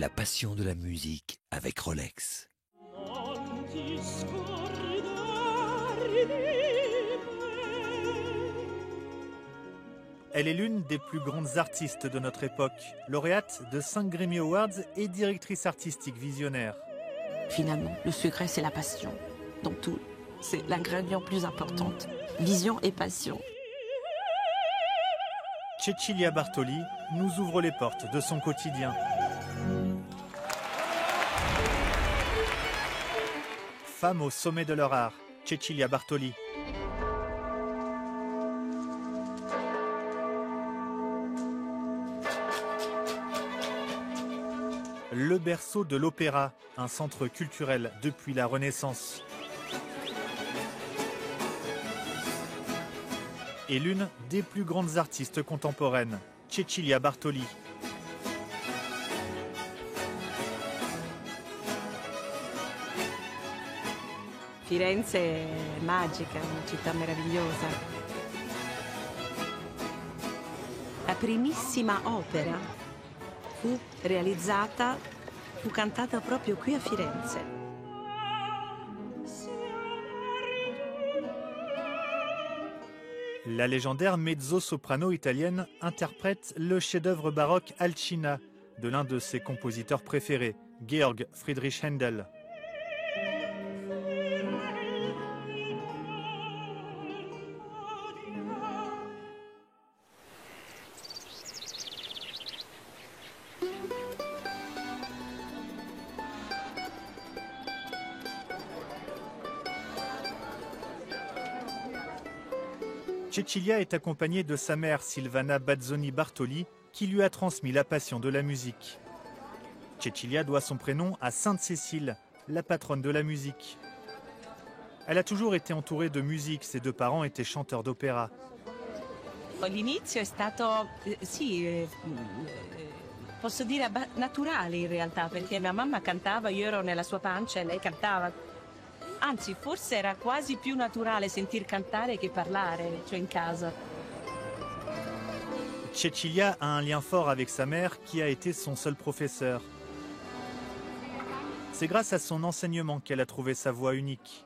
La passion de la musique avec Rolex. Elle est l'une des plus grandes artistes de notre époque, lauréate de 5 Grammy Awards et directrice artistique visionnaire. Finalement, le secret, c'est la passion. Dans tout, c'est l'ingrédient plus important. Vision et passion. Cecilia Bartoli nous ouvre les portes de son quotidien. Femme au sommet de leur art, Cecilia Bartoli. Le berceau de l'opéra, un centre culturel depuis la Renaissance. Et l'une des plus grandes artistes contemporaines, Cecilia Bartoli. Firenze è magica, una città meravigliosa. La primissima opera fu cantata proprio qui a Firenze. La légendaire mezzo-soprano italienne interprète le chef-d'œuvre baroque Alcina de l'un de ses compositeurs préférés, Georg Friedrich Händel. Cecilia est accompagnée de sa mère Silvana Bazzoni Bartoli, qui lui a transmis la passion de la musique. Cecilia doit son prénom à Sainte Cécile, la patronne de la musique. Elle a toujours été entourée de musique, ses deux parents étaient chanteurs d'opéra. L'inizio è stato, sì, posso dire naturale in realtà, perché mia mamma cantava, io ero nella sua pancia e lei cantava. Anzi, forse era quasi più naturale sentir cantare che parlare, cioè in casa. Cecilia a un lien fort avec sa mère qui a été son seul professeur. C'est grâce à son enseignement qu'elle a trouvé sa voix unique.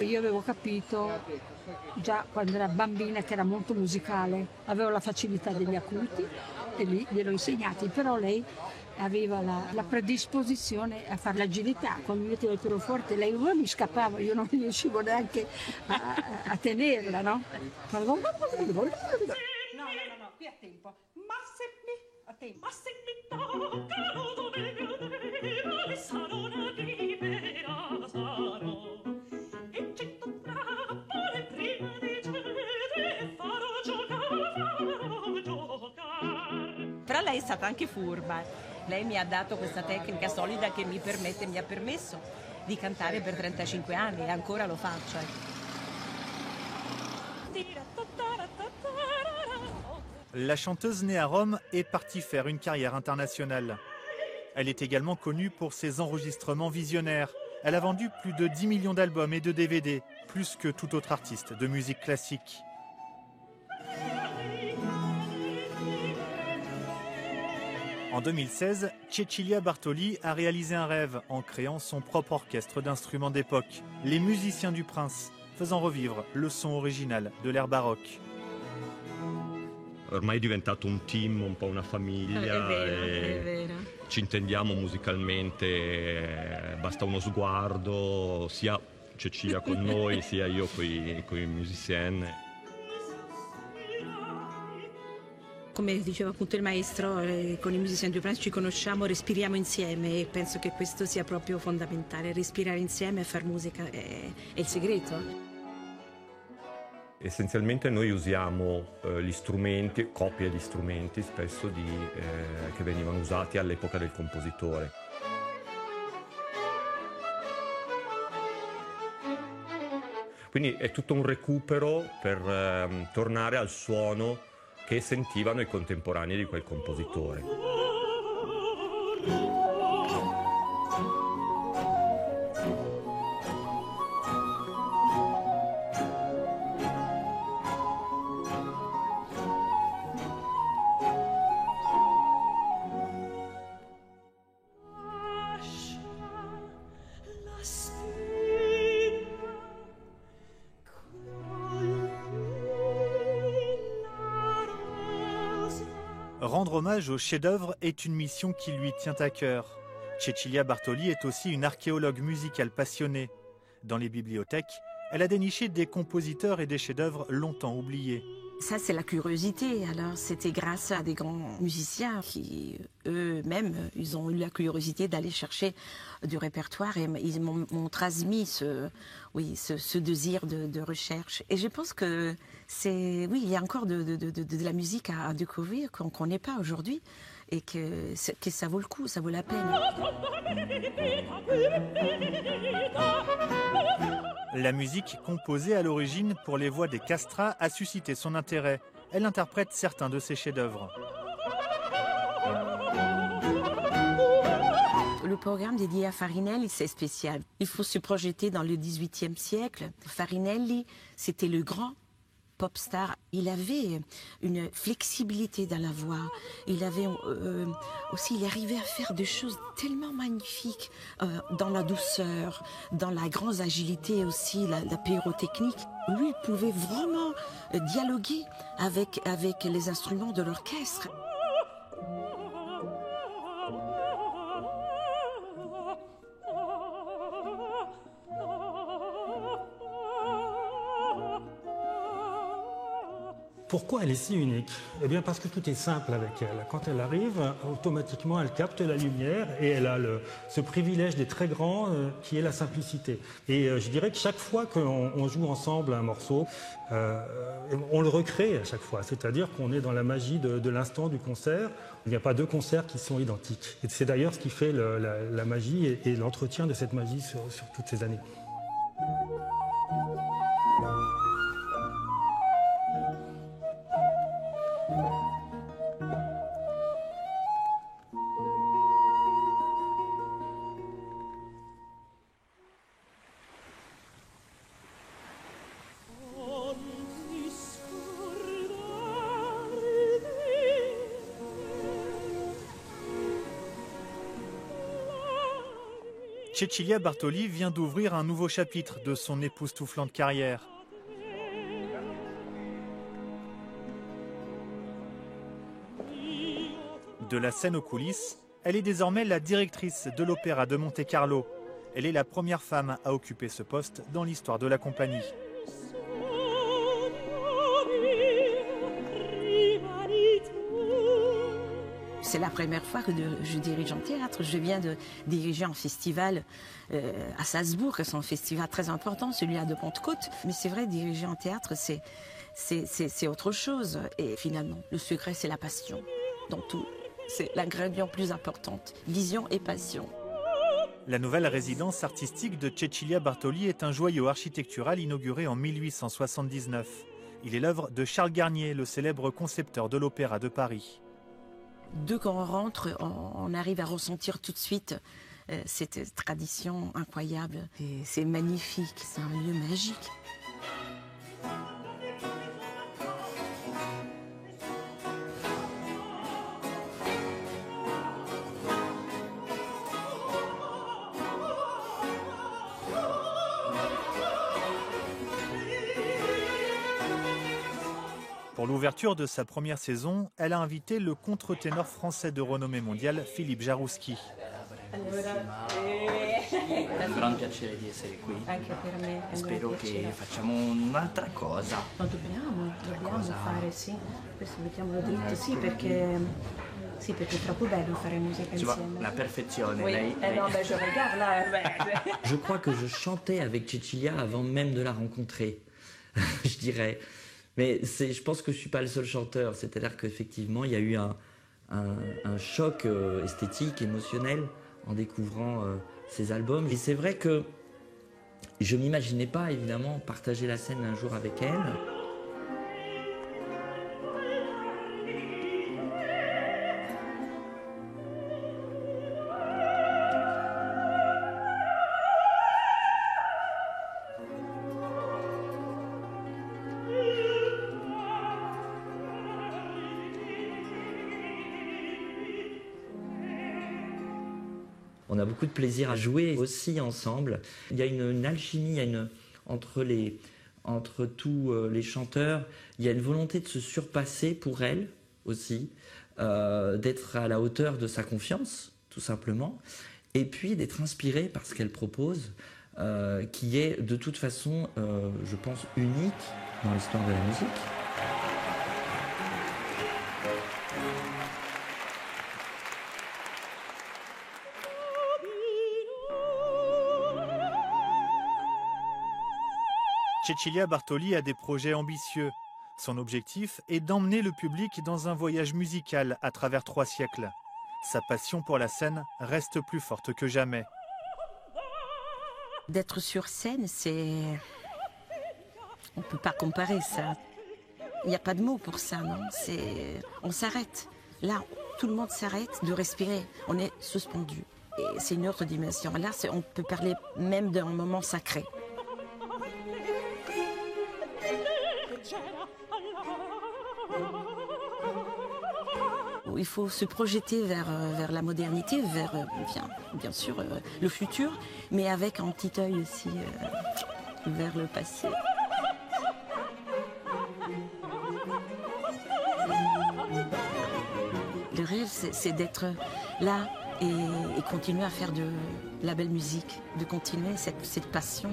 Io avevo capito già quando era bambina che era molto musicale, avevo la facilità degli acuti e lì gliel'ho insegnati, però lei aveva la predisposizione a fare l'agilità. Quando mi metteva il pianoforte lei mi scappava, io non riuscivo neanche a tenerla, no? No, qui a tempo. Ma se mi toccano dove io sarò una libera sarò. E cento trappole prima di cedere farò giocare. Però lei è stata anche furba. Lei mi ha dato questa tecnica solida che mi ha permesso di cantare per 35 anni e ancora lo faccio. La chanteuse née à Rome est partie faire une carrière internationale. Elle est également connue pour ses enregistrements visionnaires. Elle a vendu plus de 10 millions d'albums et de DVD, plus que tout autre artiste de musique classique. En 2016, Cecilia Bartoli a réalisé un rêve en créant son propre orchestre d'instruments d'époque, les Musiciens du Prince, faisant revivre le son original de l'ère baroque. Ormai è diventato un team, un po' una famiglia, È vero. Ci intendiamo musicalmente, basta uno sguardo, sia Cecilia con noi, sia io con i musiciens. Come diceva appunto il maestro, con i Musiciens du Prince ci conosciamo, respiriamo insieme e penso che questo sia proprio fondamentale, respirare insieme e far musica è il segreto. Essenzialmente noi usiamo gli strumenti, copie di strumenti spesso che venivano usati all'epoca del compositore. Quindi è tutto un recupero per tornare al suono che sentivano i contemporanei di quel compositore. Rendre hommage aux chefs-d'œuvre est une mission qui lui tient à cœur. Cecilia Bartoli est aussi une archéologue musicale passionnée. Dans les bibliothèques, elle a déniché des compositeurs et des chefs-d'œuvre longtemps oubliés. Ça, c'est la curiosité. Alors, c'était grâce à des grands musiciens qui, eux-mêmes, ils ont eu la curiosité d'aller chercher du répertoire et ils m'ont transmis ce désir de recherche. Et je pense que oui, il y a encore de la musique à découvrir qu'on ne connaît pas aujourd'hui et que ça vaut le coup, ça vaut la peine. La musique composée à l'origine pour les voix des castrats a suscité son intérêt. Elle interprète certains de ses chefs-d'œuvre. Le programme dédié à Farinelli, c'est spécial. Il faut se projeter dans le XVIIIe siècle. Farinelli, c'était le grand pop star. Il avait une flexibilité dans la voix. Il avait aussi, il arrivait à faire des choses tellement magnifiques dans la douceur, dans la grande agilité aussi, la pyrotechnique. Lui, il pouvait vraiment dialoguer avec les instruments de l'orchestre. Pourquoi elle est si unique? Eh bien parce que tout est simple avec elle. Quand elle arrive, automatiquement elle capte la lumière et elle a ce privilège des très grands qui est la simplicité. Et je dirais que chaque fois qu'on joue ensemble un morceau, on le recrée à chaque fois. C'est-à-dire qu'on est dans la magie de l'instant du concert. Il n'y a pas deux concerts qui sont identiques. Et c'est d'ailleurs ce qui fait la magie et l'entretien de cette magie sur toutes ces années. Cecilia Bartoli vient d'ouvrir un nouveau chapitre de son époustouflante carrière. De la scène aux coulisses, elle est désormais la directrice de l'Opéra de Monte-Carlo. Elle est la première femme à occuper ce poste dans l'histoire de la compagnie. C'est la première fois que je dirige en théâtre. Je viens de diriger un festival à Salzbourg, c'est un festival très important, celui-là de Pentecôte. Mais c'est vrai, diriger en théâtre, c'est autre chose. Et finalement, le secret, c'est la passion dans tout. C'est l'ingrédient plus important, vision et passion. La nouvelle résidence artistique de Cecilia Bartoli est un joyau architectural inauguré en 1879. Il est l'œuvre de Charles Garnier, le célèbre concepteur de l'Opéra de Paris. Dès qu'on rentre, on arrive à ressentir tout de suite cette tradition incroyable. Et c'est magnifique, c'est un lieu magique. Pour l'ouverture de sa première saison, elle a invité le contre-ténor français de renommée mondiale, Philippe Jarouski. È un gran piacere di essere qui. Anche per me. Spero che facciamo un'altra cosa. Ma dobbiamo fare, sì. Questo mettiamolo dritto, sì, perché è troppo bello fare musica insieme. La perfezione, Oui. lei. Non, je regarde là. Je crois que je chantais avec Cecilia avant même de la rencontrer, je dirais. Mais je pense que je ne suis pas le seul chanteur. C'est-à-dire qu'effectivement, il y a eu un choc esthétique, émotionnel, en découvrant ces albums. Et c'est vrai que je ne m'imaginais pas, évidemment, partager la scène un jour avec elle. On a beaucoup de plaisir à jouer aussi ensemble. Il y a une alchimie entre tous les chanteurs. Il y a une volonté de se surpasser pour elle aussi. d'être à la hauteur de sa confiance, tout simplement, et puis d'être inspiré par ce qu'elle propose, qui est de toute façon, je pense, unique dans l'histoire de la musique. Cecilia Bartoli a des projets ambitieux. Son objectif est d'emmener le public dans un voyage musical à travers 3 siècles. Sa passion pour la scène reste plus forte que jamais. D'être sur scène, c'est... On ne peut pas comparer ça. Il n'y a pas de mots pour ça, non? On s'arrête. Là, tout le monde s'arrête de respirer. On est suspendu. Et c'est une autre dimension. Là, on peut parler même d'un moment sacré. Il faut se projeter vers la modernité, vers bien sûr le futur, mais avec un petit œil aussi vers le passé. Le rêve, c'est d'être là et continuer à faire de la belle musique, de continuer cette passion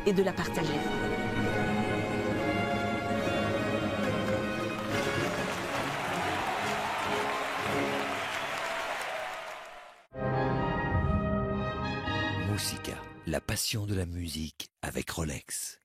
et de la partager. Musica, la passion de la musique avec Rolex.